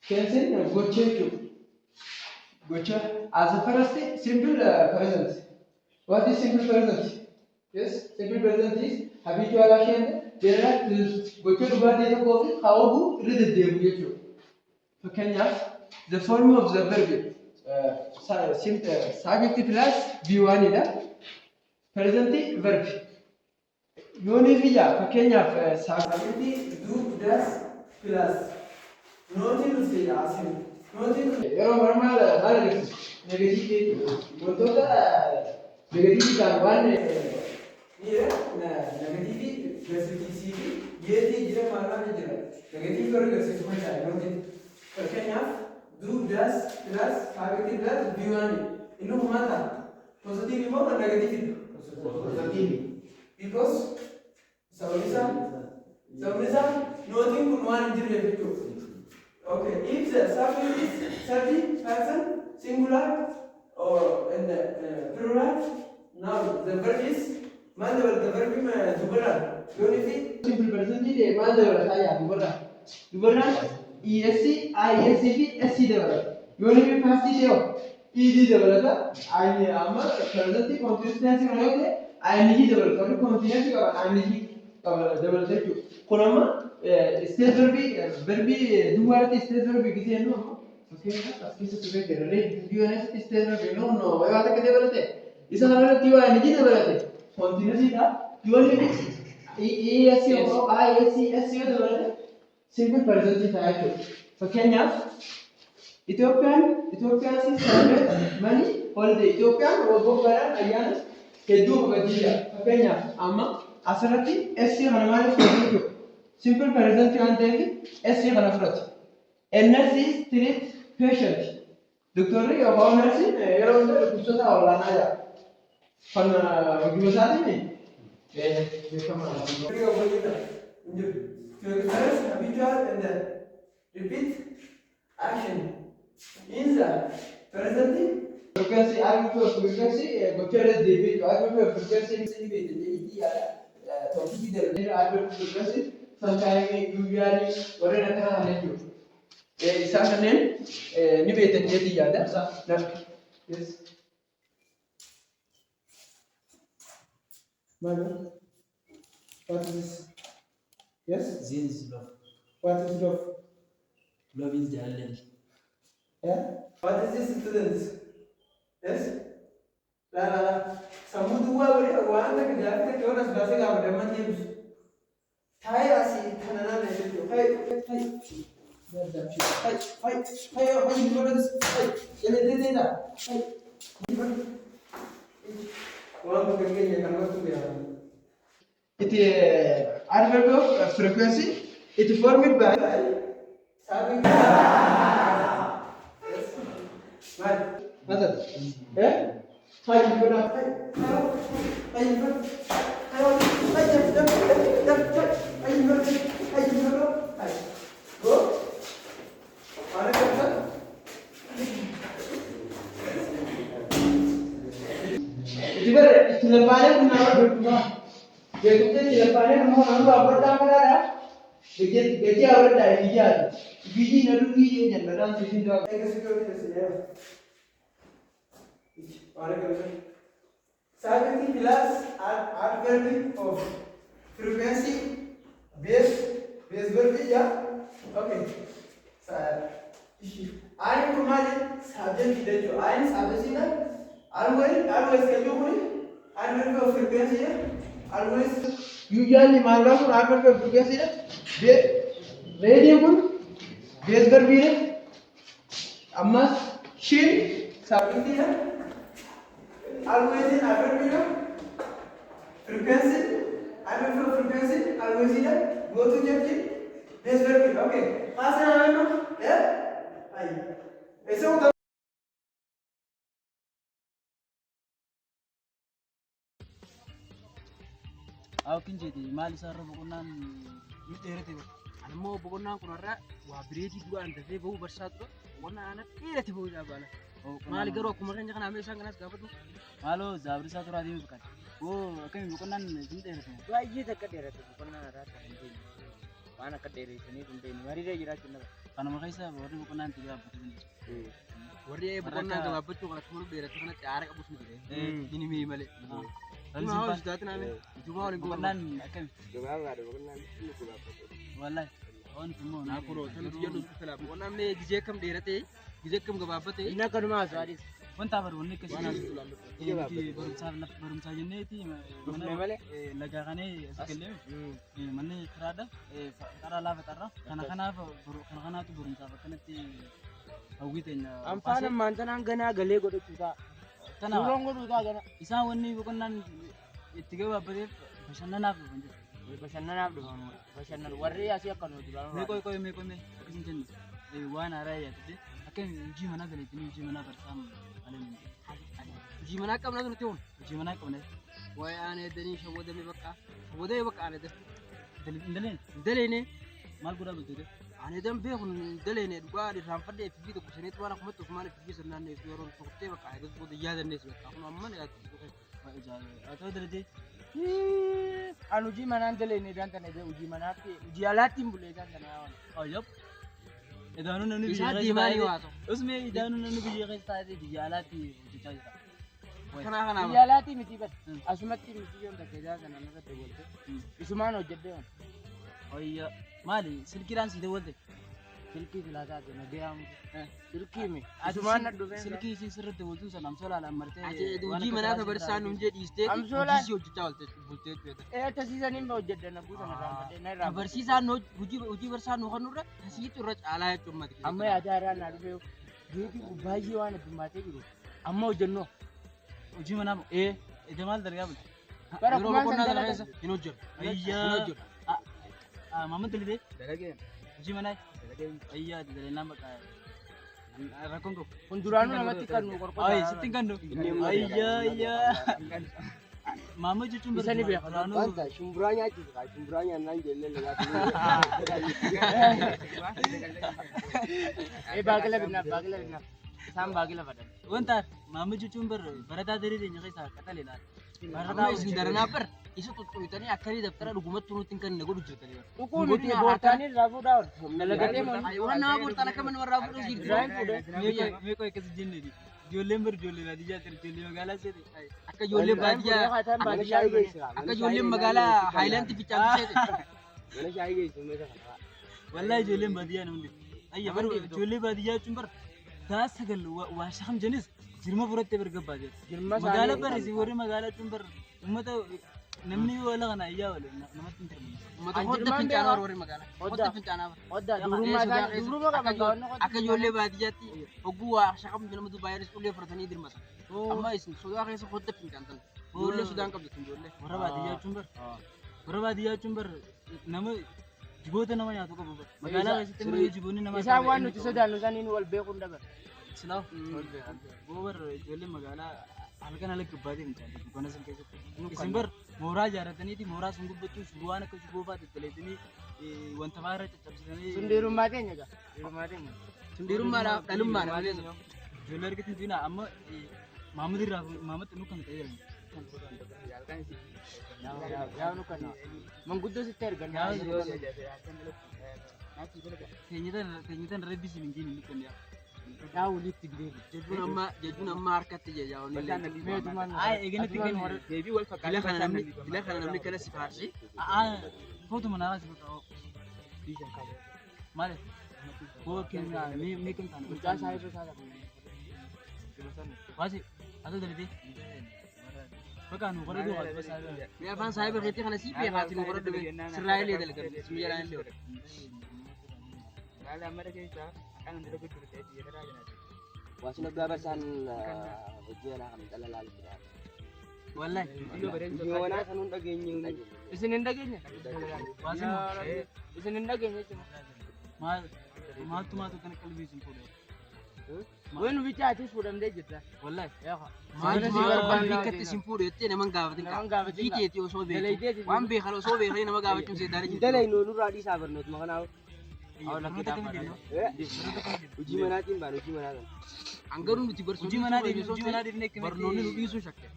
Tense gocha. Gocha. As a first simple present. What is simple present? Yes, simple present is habitual action. There are gocha dubate the code. How do read the deviation? So can you the form of the verb? Simple subject plus V1 ida. Present verb. Yoni via. So can you subject do does plus. Nothing to say, ask him. Nothing to say. Normal, negative. What the negative can one here, negative, positive, yet is a market. Negative or positive, I don't think. Okay, do does plus, negative plus, B1. In no matter. Positive or negative? Positive. Because, Saurisa, nothing could one injury. Okay, if the subject is 30 person, singular or in the plural, now the verb is mandable, the verb is dubaran. Unity, simple present is mandable, saya dubaran. Dubaran, ESC, ISCP, SC develop. Unity past is yo. ED develop, I am present consistency on I need develop, continuity or I need develop. Kurama. State verbi dua arti state verbi gitu no. Oke, tapi sesuai dengan review nya state verbi no. Apa kata berarti? Isa namanya tiwa ini gitu berarti. Continuous itu tiwa ini ESC atau ISC itu berarti simple present itu aja. Fakirnya Ethiopian sih sampai money holiday Ethiopian robo barang ayam kedua bagian. Fakirnya ama asarati SC mana itu. Simple present can take SC reference. NS is treat patient. Doctor ya how nurse ya orang tu sudah orang aja. Kan gimana ni? Kama. Kita boleh kita. First habitual and then repeat action. In the present frequency frequency bocciare debito frequency di topiki del frequency sometimes usually already have an issue. Is that name? Nibet and Yeti Yada. Yes. Madam, what is this? Yes? Zin is love. What is love? Love is the island. Yeah? What is this students? Yes? La Samu dua beri one like that ke orang sebasi kamu demen tips. Hai asih tanana itu. Hai. Hai, gimana das? Hai. Jadi dah. Hai. Orang bekerja kan waktu dia. Itu adverb of frequency. It formed by sabi. Yes. Mata. Eh? Hai, gimana? Hai. Lepas ni nak berdua. Jadi kita lepas ni mau apa dah mana? Jadi awak dah hijau. Biji nalu biji je, nalar sisi dah. Ek security sini. Orang kerja. Subject plus adverb of frequency base verb ya. Okay. I kemarin subject itu. I subject ini. Always kerja adverb of frequency ya. Always usually मालूम है adverb of frequency ya. Radio pun base verb ini. Amma shin subject ya. Always in adverb ya. Frequency adverb of frequency always in go to objective base verb. Okay. Masa nama ya. Ay. Eso Aku jadi mali sarra bukunan miterete. Ana mau bukunan kunara wa biredi dua anda fe bau bersatu. Bukunan ana tirete bau jabala. Mali garo aku makanya kan ambil sang kenas gapat tu. Halo, zabri satu radio bukan. Oh, kami bukunan miterete. Dua aja dekat derete bukunan rata penting. Mana ke derete ini penting. Mari dia jelas kanuma keessa warri boqonnaan itti gaafatan jiru. Warri boqonnaa gabaabachuu kana tumuun dheeratu kanatti aara qabus ni jedhee inni mii malee. Juma hawwaas taate naame juma waliin boqonnaan akkami Gabaabaadha boqonnaan inni gabaabatu. wallahi wanti immoo naa kuroo tamti jedhu fila boqonnaan mee gizee kam dheerate gizee kam gabaabbate inni akkanuma haasa'adis wanta barbaanne akkasii barumsaa jenneeti mana lagaa kanee as gallee manni kiraadha karaa laafa xarra kanaafatu barumsaaf akkanatti hawwii teenya Amfaan ammaan tanaan ganaa galee godhachuutaa. Suuraan godhuutaa gana. isaan wanni boqonnaan itti gabaabbateef bashannanaaf dhufan jechuudha. Bashannanaaf dhufan bashannan warri asii akkanuma duraan. mee akkasiin jennu waan haaraa yaadde akkami hojii manaa galeettanii hojii manaa barsaam aleen Hojii manaa qabna ture ta'uun. hojii manaa qabne Waa'ee aan eeddanii shawwadame bakka aan eeddan. indaleen Daleene maal godhaa bultee aan eeddan beekun daleene dhugaa irraanfadhee fi tokko saniitu waan akkumatti ofumaan fi sirnaan yeroo tokkottee bakka eegas booda yaadannees bakka kun amma ni haa ta'u dalatee An hojii manaan daleene dhaan tana hojii manaatti hojii alaatti hin bulee dhaan tana yaa'an. ayyab idaanuu namni biyya Isaa keessa diimaa ni taa'ee waa ta'u. usmee idaanuu namni biyya keessa taa'ee biyya alaatti hojjechaa jira. Kanaa Biyya alaatti miti bas. Hmm. Asumatti miti yoon takkee jaasan irratti dabalte. Isumaan hojjedhee waan. Ayya maali silkiidhaan si dabalte Silkii filaataa ta'e nagayaamu. Eh. Silkii mi. ati Isumaan na dhufeen. silkii isin sirriitti dabaltuun sana amsoolaan martee hojii manaa tabarsaa nuun jee dhiistee Amsoolaan. hojii hojjechaa bultee jechuudha. Tasiisaniin hojjedhan na buusan irraa fadhee na irraa. Barsiisaan hojii barsaa nu kanurra tasiitu irra caalaa jechuun mati. Amma yaadaa irraa naa dhufee geejjibu baay'ee waan addummaatee jiru. Amma hojjennoo. hojii manaa ija maal dargaa bulte Bara Yeroo kumaan boqonnaa san kana dalaga. keessa hin hojjetu. ayyaa Hin hojjetu. maamma dalidee Dalageen. hojii manaa Dalageen. ayyaa daleenaan bakka rakkoon qabu Kun duraanuu namatti kan nu qorqotaa. ay sittiin kan nu ayyaa maamma jechuun Isa ni beeka. duraanuu Shumburaa nyaachuuf shumburaa nyaannaan ijoollee Baaqila binnaaf baaqila binnaaf. Isaan baaqila fadhan. wanta maamma jechuun barataa darii teenya keessaa qaxalee laata Amma isin daranaa bar isa tuttuutanii akkanii daftara dhugumatti nutti hin kan godhu jirtanii. Dhukuu miti boortaanii irraa fuudhaa oolu. Dalagatee moo. Waan nama boortaan akka mana warraa fuudhuu Irraa hin jirtu. fuudhee. mee qoy akkas jenneeti ijoolleen ijoollee baadiyyaa ture ijoollee magaalaa seete Akka ijoollee baadiyyaa akka ijoolleen magaalaa Haayilaandii fichaan seete. mana shaayii geessu meeshaa kana. wallaahi ijoolleen baadiyyaa namni ayya bar ijoollee baadiyyaa jechuun bar daa sagal waa shakam jenis jirma furattee bar gabbaatee Jirma magaalaa bar isin warri magaalaa jechuun bar uummata namni wala kana ayyaa wala namatti hin tirmine Uummata hodda fincaanaa warri magaalaa. Hodda fincaanaa bara. Oddaa durummaa isaa duruma qaban gaawwanna Akka ijoollee baadiyyaatti hogguu waa shaqam namatu baay'ee ulee fudhatanii dirmatan. Amma isin sodaa keessa hodda fincaantan. Ijoollee sodaan qabdu ijoollee. warra baadiyyaa jechuun bar warra baadiyyaa jechuun bar nama jiboota nama nyaatu qabu bar magaalaa keessatti immoo jiboonni nama isaan waan nuti sodaannu saniin wal beekuun dabar. silaaf bar ijoollee magaalaa halkan ala gabbaatee hin caalle dukkaana san keessatti isin bar mooraa ijaarrataniiti mooraa sun gubbachuun shuboo waan akka shuboo fa'aa tattaleessanii wanta fa'aa irra caccabsitanii Sun dhiirummaa teenya gaa. Dhiirummaa teenya. Sundiirummaadhaaf dhalummaadha malee. ijoollee argatin tuina amma maamud irraa maamatti nu kan ta'e jedhamu Yaa nu kana. Manguddoo sitti ergan. teenyitan rebbisi min jiin nu kan yaa Yaa walitti bideebi. Jechuun amma harkatti jajjaa'u. Meetumaan. ay eeganitti kan Bila kana namni kana si faarsi. foto manaa si bakka maale boo kenna mi kan tan Mucaa saayiboo isaa qabu. waasi asa dalite bakka nu qora duu qalba saa Mee afaan saayiba keetti kana si beekaati nu godha dhabe sirraa illee dalgan si jedhaan illee. Waasina gabaasaan hojii manaa kan dhalalaal jira. wallahi Hojii manaa kan hunda geenye Isin hin dhageenye? waasi Isin hin dhageenye jechuudha. maaltu kana qalbii sin fuudhe Waan nu bichaatis fuudhamtee jirta. wallahi Yaa Maal si barbaanna bikkatti isin fuudhe jettee naman gaafatin Naman qaba. gaafatin qaba. Fiiteeti osoo beeku. Dalaydee Waan beekan osoo beekanii nama gaafachuun seetaan jirti. Dalee nurraa dhiisaa barnootuma kanaaf hojii hojii manaatiin baan hojii manaa kan. Hangaruu nuti barsiisuu manaa dhiifnee barnoonni nu dhiisuu shakke.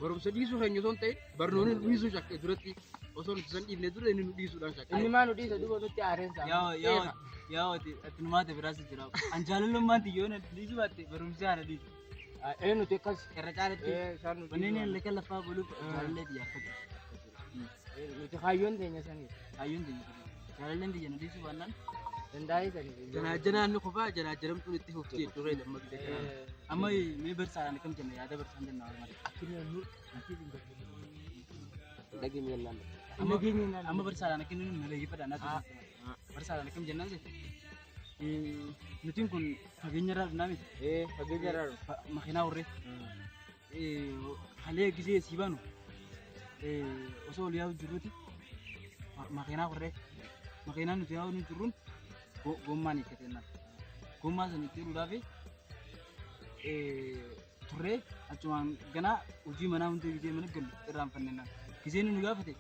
Barumsa dhiisuu keenya osoo hin ta'in barnoonni nu dhiisuu shakke duratti osoo nuti san dhiifne dura inni nu dhiisuudhaan shakke. Inni maa nu dhiisa duuba nutti aareensa. Yaa ati numaate biraas jira. An jaalalummaan xiyyoon dhiisuu baatte barumsi haala dhiisu. Nuti akkas Irra caalatti isaan nuti wanneen lakka lafaa buluuf jaalallee xiyyaafatu. nuti kaayyoon teenya sanii Kaayyoon tiyya jaalalleen tiyya nu dhiisuu baannaan dandaa'ee sanii. Janaajanaan nu qofaa janaajanamtuun itti fufti duree dammaqsee. amma mee barsaadhaan akkam jenna yaada barsaan jenna warmaati. Akkuma nu ati hin Daging yan lang. Amma barsaadhaan akka inni naleeyyifaadhaan ati barsaadhaan akkam jennaan jechuudha. Nutiin kun fageenya irraa dhufnaa miti. fageenya irraa Makiinaa warree halee gisee sii baanu osoo ol yaa'u jirruuti makiinaa warree makiinaa nuti yaa'u nu jirruun gommaan hiikkatennaan gommaa sana itti hidhuudhaaf turree achumaan ganaa hojii manaa hundi gisee mana galu irraanfannennaan gisee nu gaafate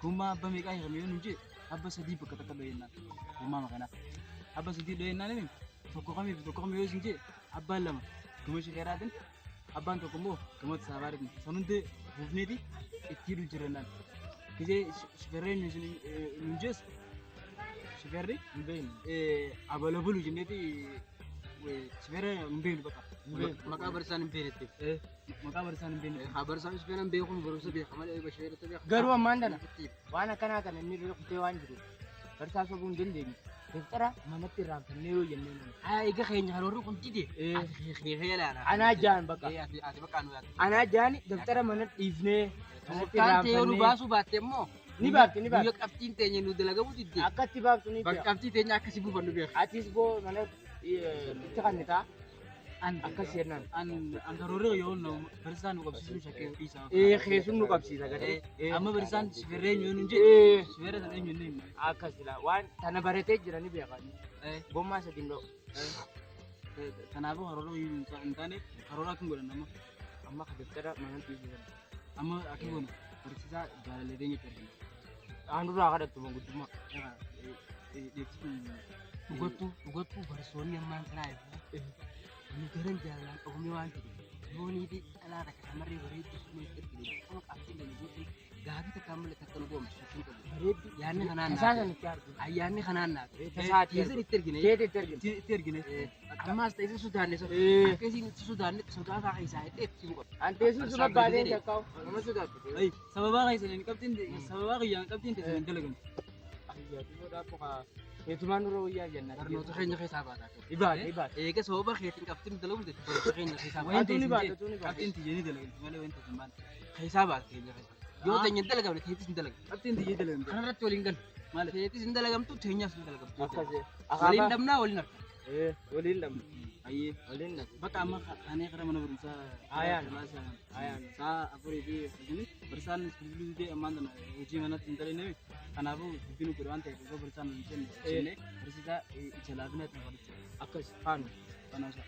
gommaa abba meeqaa hiikame yoo nu jee abba sadii bakka takka dhoyennaan gommaa makiinaa abba sadii dhoyennaan tokko kamii yoo isin jee abbaan lama gama shifeeraatiin abbaan tokko immoo gama saabaatiin san hundi buufneeti itti hidhu jirannaan gisee shifeerreen nu jees shifeerri abala bulu jenneeti shifeerri nu beeknu bakka Maqaa barsaan hin beeknetti. maqaa barsaan hin beekne Haa barsaan shifeeraan beekuun barumsa beeka malee basheerata beeka. garuu ammaan dana waan akkanaa kana inni irra kutee waan jiru barsaa sobuu hin dandeenye. Daftara manatti irraanfannee yoo jennee nama. Haa egaa keenya kan warri kun dide. Anaa jaan bakka. Ati bakka anu yaadu. Anaa jaan daftara manatti dhiifnee manatti Kan yoo nu irraanfannee. baasuu baatte immoo. Ni baafti ni Biyya baafti. qabxiin teenya nu dalagamu didde. Akkatti baaftu ni Bakka jira. qabxii teenya akkasii buufannu beeka. Atis boo mana itti kannitaa akkas jennaan. an karoorri yoo nu barsaan nu qabsiisuu shakkee dhiisaa. Keessum nu qabsiisa gadee. Amma barsaan shifeerree eenyu nu jedhe shifeerree sana eenyu hin Akkas jira waan tana baratee jira ni beekan. Gommaa sadiin dhoo. kanaafuu karoorri hin taane karoora akkin godhan Amma ka daftara manatti dhiifne. amma akkin godhan barsiisaa jaalallee teenya itti argina. Aanduraa kadhattu manguddummaa. Dhugattuu barsoonni ammaan kanaa nu garan jaalaan qabamee waan ta'eef yoonii fi dhalaa takka shamarree bareedduu sun nuti ergine qoma qabxiin lama guutuu gaafii takka ammallee takka nu goomsu sun qabu. Bareeddu. Yaanni kanaan Tasaa sanitti argina. ayyaanni kanaan naaf. Tasaati. Keessan itti ergine. Keeti itti argina. itti ergine Ammaas ta'e sodaanne akkasiin itti sodaanne sodaa fa'aa isaa itti itti muqatu. Anteessuun suma baadeen takkaa'u. Nama sodaatu. sababaa keessaniin qabxiin sababaa kiyyaan qabxiin keessaniin dalagamtu. Ayyaatuudhaa qofa. Keetumaan nurra wayyaa jenna. Barnoota keenya keessaa baataa. Ibaadha ibaadha. Eega sababa keetiin qabxiin dalagamte barnoota keenya keessaa Wayin Atuun ta'e ibaadha atuun ibaadha. qabxiin tiyyanii dalagamtu malee wayin ta'e hin baane. keessaa baate keenya keessaa. Yoo teenya hin dalagamne keetis hin dalagamtu. Qabxiin tiyyee dalagamtu. Kanarratti waliin galu. Maal keetis hin dalagamtu teenyaas hin dalagamtu. Akkasii. Waliin dhabnaa waliin harka. Waliin dhabna. Ayyee Waliin dhabna. bakka amma kanee gara mana barumsaa Ayaan. ayaan saa afurii fi sadii barsaan bilbiluu dee ammaan tana hojii manatti hin dalagne kanaafuu dubbinu godhe waan ta'eef osoo barsaan hin jenne barsiisaa ija laafina itti fudhachu Akkas faanu. kanaasa.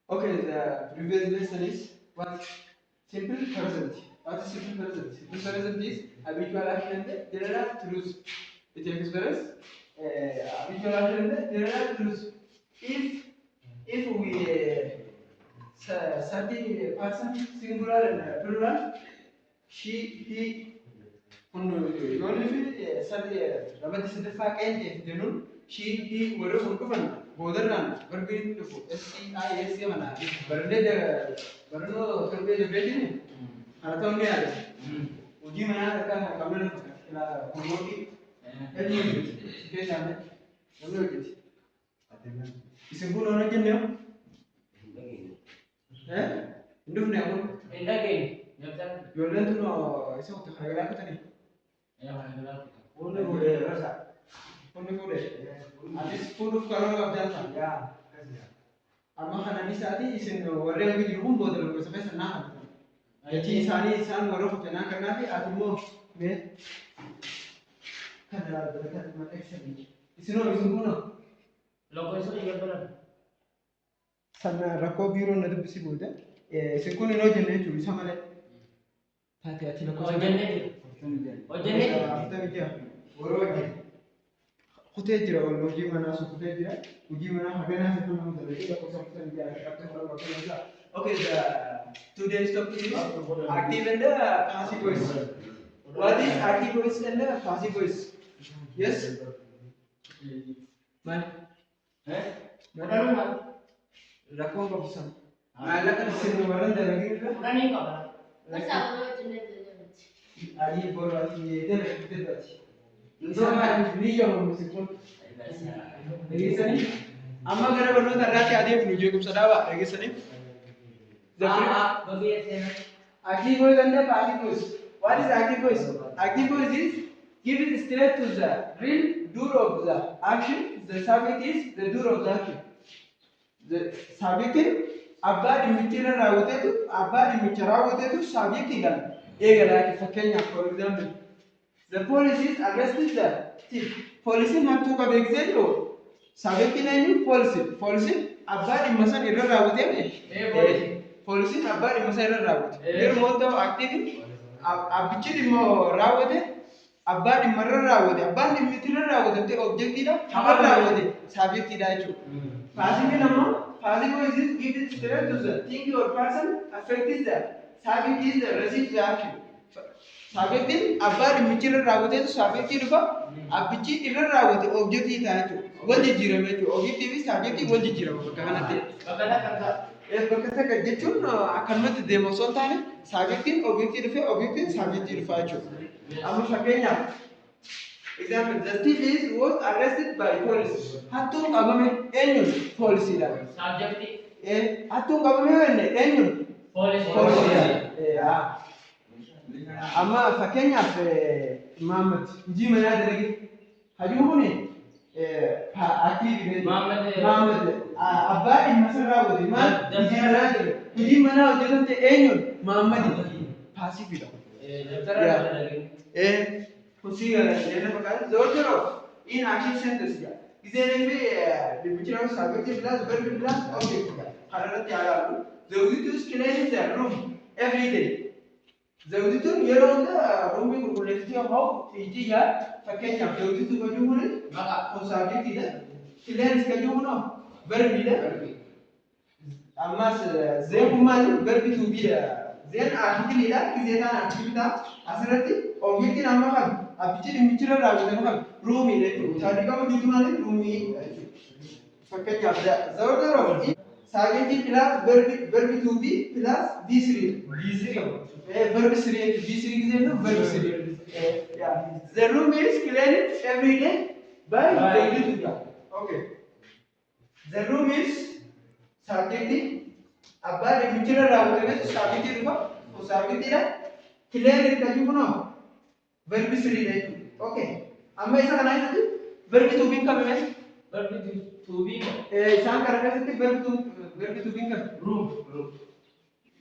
Okay, the previous lesson is what? Simple present. What is simple present? Simple present is habitual action and general truth. It expresses habitual action and general truth. If we 30% singular and plural, she, he, only if 30 she, he, were Bodarran verbi dhufu SCIS mana barnoo torbee dabreetini haa ta'u ni yaada. Hojii manaa akka qabna fakkaata kunuuti hedduu hojjeti keessaan namni hojjeti. Isin kun waan hojjenne yoo? Hin dhufne kun? Hin dhageenye. Ijoolleen tun isa hagaraa kutanii? Hundi fuudhee rasa. Hundi fuudhee. Anis fuudhuuf karoora qabdaan ta'a. Yaa. Amma kana isaati isin warreen hojii jiru kun booda lakkoofsa keessa naa hamatan. Gatii isaanii isaan warra uffatanaa kanaa fi ati immoo mee kana kan maxxansanii. Isinoo isin kunoo? Lakkoofsa eeggalan. Sana rakkoo biiroo na dubbisi booda. Isin kun hin hojjenne jechuudha isa malee. Taatee ati lakkoofsa. Hojjennee jira. Hojjennee jira. Afurtamii jaha. Warra hojjenne. Kutee jira hojii manaa sun kutee jira. Hojii manaa haganaa fi kan nama dalagee lakkoofsa afurtamii jaha qabxee fara bakka isaa. Okay, today's topic is active and passive voice. What is active voice and passive voice? Yes? Man? Madaluma. Rakkoon qabu sana. Maallaqa isin warran dalagee irra. Kudhanii qaba. Adii boraati dalagee. Isa ni yaamu sikun. Dhageessanii amma gara barnoota irraatti adeemnu jeequmsa dhaabaa dhageessanii. Active voice and passive voice. What is active voice? Active voice is giving straight to the real doer of the action. The subject is the doer of the action. The subject is abbaa dhimmicha raawwateetu abbaa dhimmicha raawwateetu subject jedhama. Eegalaati fakkeenyaaf for example. The police is arrested the thief. Poolisiin hattuu qabeeksee jiru subject eenyu police. Poolisiin abbaa dhimma san irra raawwatee Polisi abbaa dhimma isaa irra raawwate. Yeroo ta'u aktiivi abbichi dhimma raawwate abbaa dhimma irra raawwate abbaan dhimmi irra raawwate objektiidha irra raawwate saabjektiidha jechuudha. Paasiivin ammoo paasiv voice is given straight to the thing or person affected the subject is the receive the action. Saabjektiin abbaa dhimmichi irra raawwateetu saabjektii dhufa abbichi irra raawwate objektii ta'a jechuudha. Wal jijjiirame jechuudha. Objektii fi saabjektii wal jijjiirama bakka kanatti. Bakka takka jechuun akkanumatti deemu osoo hin taane saabjektiin objektii dhufee objektiin saabjektii dhufaa jechuudha. Amma fakkeenyaaf example the thief is was arrested by police. Hattuun qabame eenyuun poolisiidha. Subjective. Hattuun qabame eenyuun poolisiidha. Amma fakkeenyaaf Muhammad hojii manaa dalagee hajuu kuni active Muhammad abbaa dhimma isaa raawwate maal hojii manaa jedhe hojii manaa hojjetamte eenyuun Muhammad paasiifidha. Hojii jedhama fakkaata the order of in action sentence jedha. Giseenii fi dhimmichi raawwatu subject plus verb plus object jedha. Kanarratti ilaalu the auditor cleans the room every day. Zawdituun yeroo hunda roomii qulqulleessitii yoo fiitii yaa fakkeenyaaf zawdituu hojii kun maqaa saabjektiidha. Qilleensi kan jiru verbiidha. Ammas zeen kun maali verbi tuubiidha. Zeen artikiliidha. Gizeetaan artikiliidha. Asirratti objektiin amma kan abbichi dhimmichirra raawwatamu kan ruumiidha jechuudha. Saadiqaa hojjetu maali ruumii fakkeenyaaf zawduroo saabjektii plus verbi tuubii plus B3. Verb 3 B3 giዜ ነው verb 3 the room is cleaned every day by the okay the room is subject abba dhimmichirra raawwatame subject dhufa subject dha cleaned kan jiru no verb 3 dha okay amma isa kana irratti verb to be kamame Verb to be. isaan kana keessatti verb to be kam room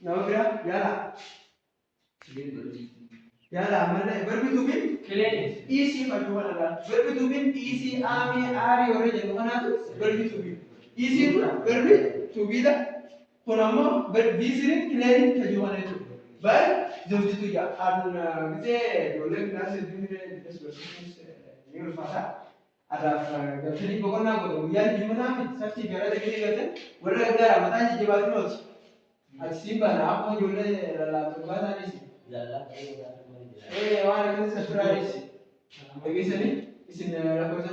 nama bira yala Yala, mana verbi to be Clean. easy majuan ada. Verbi to be easy ami ari ore jadi mana tu verbi to be easy tu verbi to be dah. Koramo verbi sini clean kajuan itu. Baik, jadi tu ya. An kita boleh nasi dunia ni berfasa. Ada jadi pokoknya aku yang di mana sakti gara lagi ni kata. Boleh gara mata jadi baru nos. Asimba na aku boleh lalu bahasa ni. Waan kan surprise. Dhageessanii isin lakkoofsa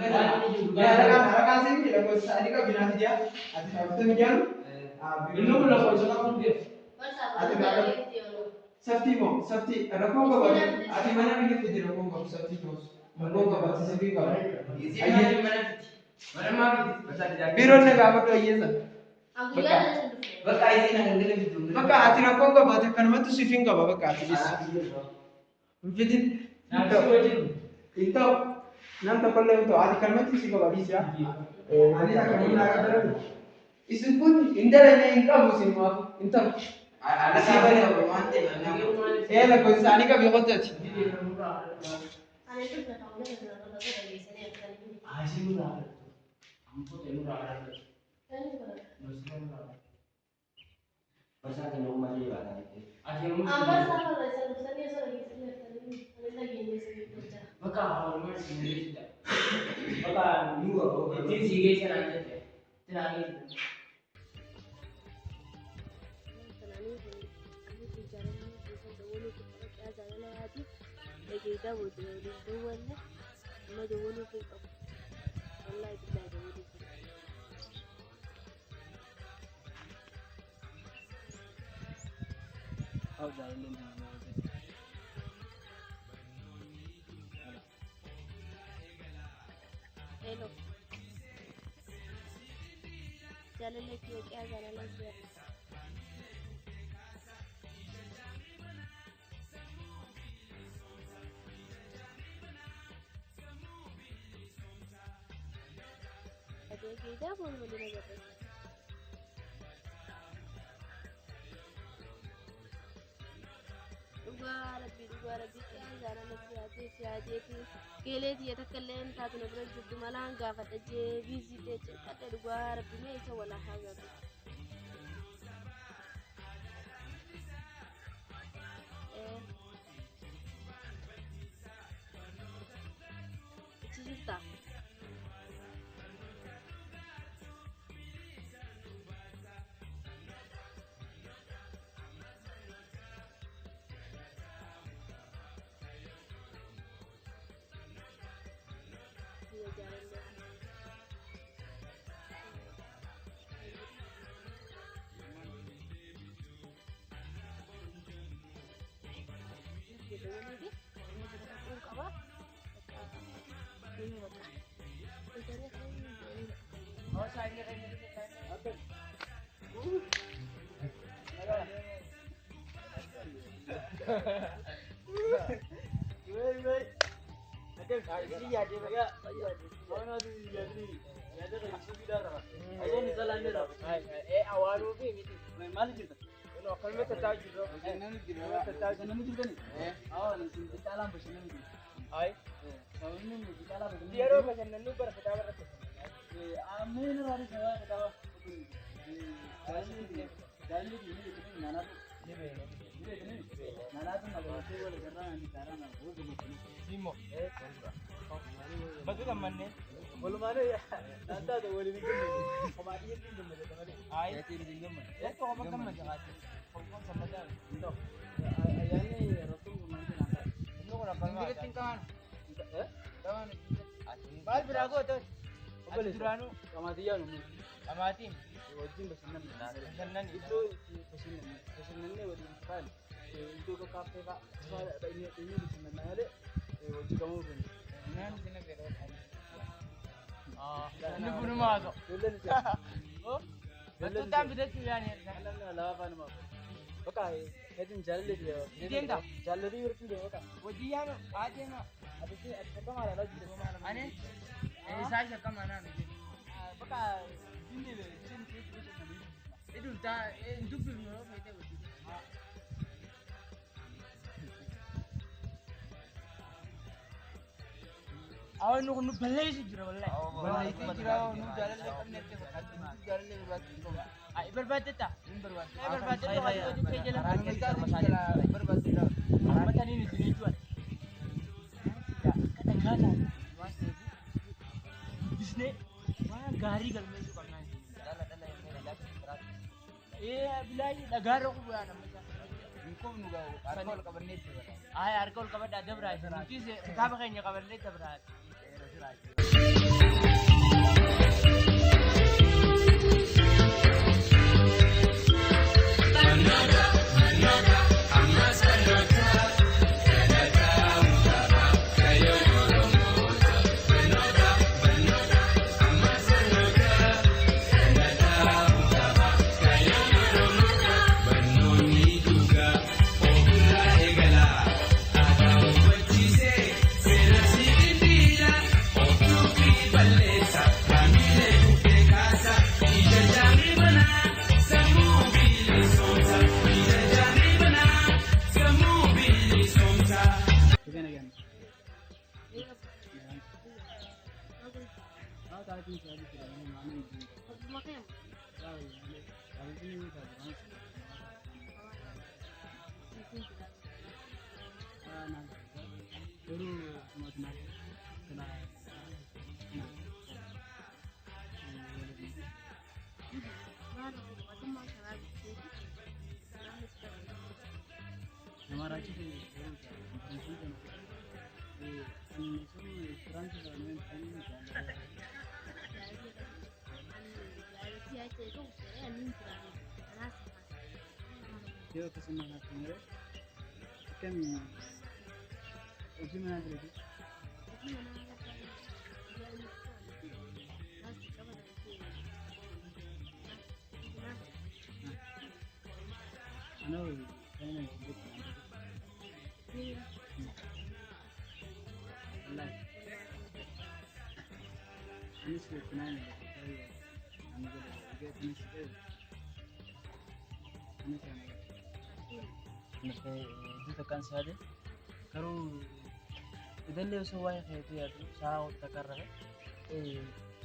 rakaa seenii lakkoofsa sadii qabinaati jaa ati dhaabbatanii jiran Inni kun lakkoofsa qabu deef. ati saftii moo saftii rakkoon qabaate ati mana biyyatti jira rakkoon qabu saftii moo rakkoon qabaate saftii qaba. Biiroon nagaa bakka hiyyeessa. Bakka ati rakkoon qabaate kanumatti sifiin qaba bakka ati jessa. Hinfitin hin ta'u nam tokkollee hin ta'u ati kanumatti si qaba dhiisyaa. Ani akka namni naa qabaatu. Isin kun hin dalane hin qabu isin maafu hin ta'u. Lakkoofsa isaanii qabii qottati. Hello. Jalale ki kya jalale ki. Ada kita pun boleh nak dapat. Dua Rabbi kya jalale ki aje ki. Kelee dia tak kalian satu nombor jutu malang gak kata je visit kata dua Rabbi ni isa wala haga. Cerita. Awak nu balai sih jura balai. Balai itu jura nu jalan lekam nete berarti jalan lekam berarti. Ay berbatu tak? Berbatu. Ay berbatu tu kalau tu jalan. Kita jalan berbatu dah. Macam ni sini jual. Kadang-kadang masih bisne wah gari kalau macam mana. Dalam ini berat. Bilai negara aku buat nama. Engkau nu gau arkol kabar nete. Ay arkol kabar ada berat. Nanti se kita pakai nya kabar nete berat. Yo kesana nakumere kami ujima nadri ano kaya na dito Allah ini sih kenal ya anu juga ini sih ini kan dito kan sade karu idalle so way xeetu yaatu saa takarra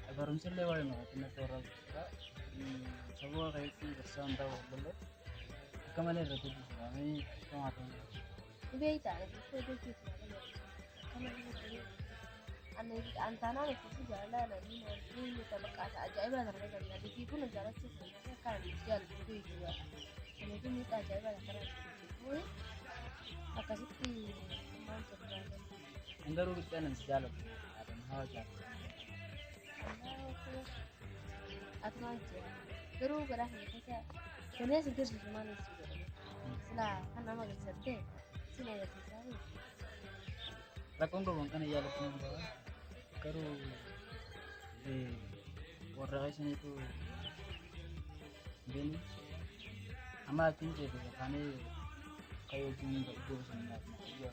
agarum selle way ma tinna toral sabo xeetu version da wala kamale ratu ami tomato Beita, itu itu أنا أنت أنا بس جالا لأني أنا تبقى أجايب أنا رجع لأني في كل جالس تسمع كان رجال بيجي جوا أنا في ميت أجايب أنا كان هو أكاسيتي ما تبغى عندرو بتاعنا جالا هذا هو جالا أتمنى درو براه كذا كناس كذا زمان يسوي لا أنا ما قصدت سنة يسوي Rakondo kan ya lakukan bahwa karu warga sini itu beni ama tinje de kane kayo jini da ido sanna ya